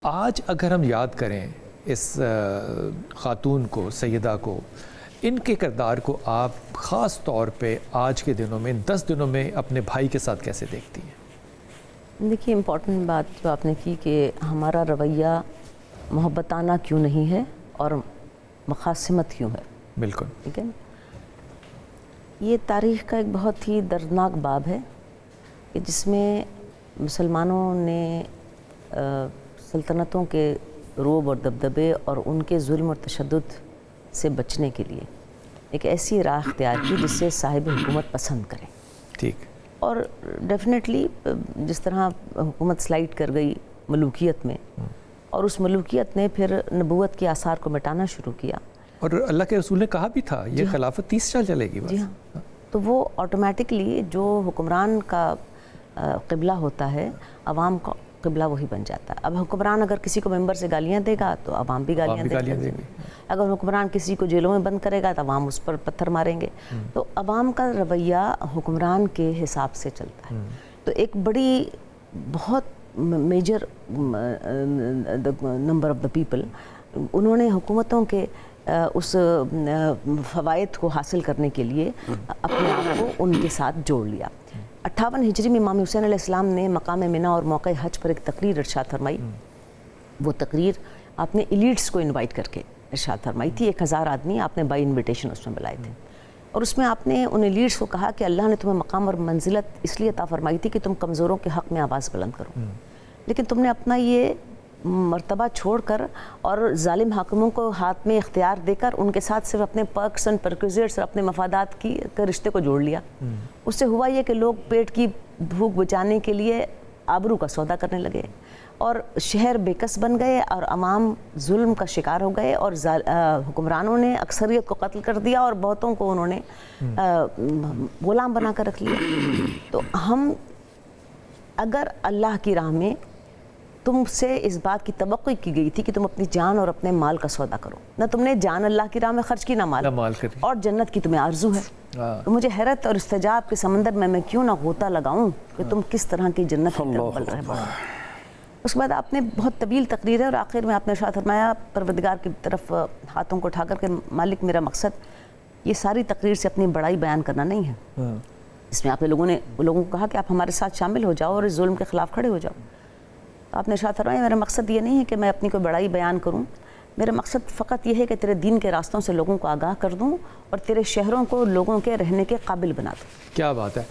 آج اگر ہم یاد کریں اس خاتون کو، سیدہ کو، ان کے کردار کو آپ خاص طور پہ آج کے دنوں میں، 10 دنوں میں اپنے بھائی کے ساتھ کیسے دیکھتی ہیں؟ دیکھیے امپورٹنٹ بات جو آپ نے کی کہ ہمارا رویہ محبتانہ کیوں نہیں ہے اور مخاصمت کیوں ہے. بالکل ٹھیک ہے. یہ تاریخ کا ایک بہت ہی دردناک باب ہے کہ جس میں مسلمانوں نے سلطنتوں کے رعب اور دبدبے اور ان کے ظلم اور تشدد سے بچنے کے لیے ایک ایسی راہ اختیار کی جس سے صاحب حکومت پسند کریں. ٹھیک. اور ڈیفینیٹلی جس طرح حکومت سلائڈ کر گئی ملوکیت میں اور اس ملوکیت نے پھر نبوت کے آثار کو مٹانا شروع کیا. اور اللہ کے رسول نے کہا بھی تھا یہ خلافت 30 سال چلے گی بس. جی ہاں. تو وہ آٹومیٹکلی جو حکمران کا قبلہ ہوتا ہے عوام کا قبلہ وہی بن جاتا ہے. اب حکمران اگر کسی کو ممبر سے گالیاں دے گا تو عوام بھی گالیاں دے گی. اگر حکمران کسی کو جیلوں میں بند کرے گا تو عوام اس پر پتھر ماریں گے. تو عوام کا رویہ حکمران کے حساب سے چلتا ہے. تو ایک بڑی بہت major number of the people انہوں نے حکومتوں کے اس فوائد کو حاصل کرنے کے لیے اپنے آپ کو ان کے ساتھ جوڑ لیا. 58 ہجری میں امام حسین علیہ السلام نے مقام منی اور موقع حج پر ایک تقریر ارشاد فرمائی. وہ تقریر آپ نے ایلیٹس کو انوائٹ کر کے ارشاد فرمائی تھی. 1000 آدمی آپ نے بائی انویٹیشن اس میں بلائے تھے اور اس میں آپ نے ان ایلیٹس کو کہا کہ اللہ نے تمہیں مقام اور منزلت اس لیے عطا فرمائی تھی کہ تم کمزوروں کے حق میں آواز بلند کرو. لیکن تم نے اپنا یہ مرتبہ چھوڑ کر اور ظالم حاکموں کو ہاتھ میں اختیار دے کر ان کے ساتھ صرف اپنے پرکس اینڈ پرکوزیٹس اور اپنے مفادات کے رشتے کو جوڑ لیا. اس سے ہوا یہ کہ لوگ پیٹ کی بھوک بچانے کے لیے آبرو کا سودا کرنے لگے اور شہر بےکس بن گئے اور عوام ظلم کا شکار ہو گئے اور حکمرانوں نے اکثریت کو قتل کر دیا اور بہتوں کو انہوں نے غلام بنا کر رکھ لیا. تو ہم اگر اللہ کی راہ میں تم سے اس بات کی توقع کی گئی تھی کہ تم اپنی جان اور اپنے مال کا سودا کرو، نہ تم نے جان اللہ کی راہ میں خرچ کی نہ مال اور جنت کی تمہیں آرزو ہے. تو مجھے حیرت اور استجاب کے سمندر میں کیوں نہ غوطہ لگاؤں کہ تم کس طرح کی جنت کی طرف بڑھ رہے بڑھو. اس کے بعد آپ نے بہت طویل تقریر ہے اور آخر میں آپ نے ارشاد فرمایا پروردگار کی طرف ہاتھوں کو اٹھا کر کے مالک میرا مقصد یہ ساری تقریر سے اپنی بڑائی بیان کرنا نہیں ہے. اس میں آپ نے لوگوں کو کہا کہ آپ ہمارے ساتھ شامل ہو جاؤ اور اس ظلم کے خلاف کھڑے ہو جاؤ. آپ نے ارشاد فرمایا میرا مقصد یہ نہیں ہے کہ میں اپنی کوئی بڑائی بیان کروں، میرا مقصد فقط یہ ہے کہ تیرے دین کے راستوں سے لوگوں کو آگاہ کر دوں اور تیرے شہروں کو لوگوں کے رہنے کے قابل بنا دوں. کیا بات ہے.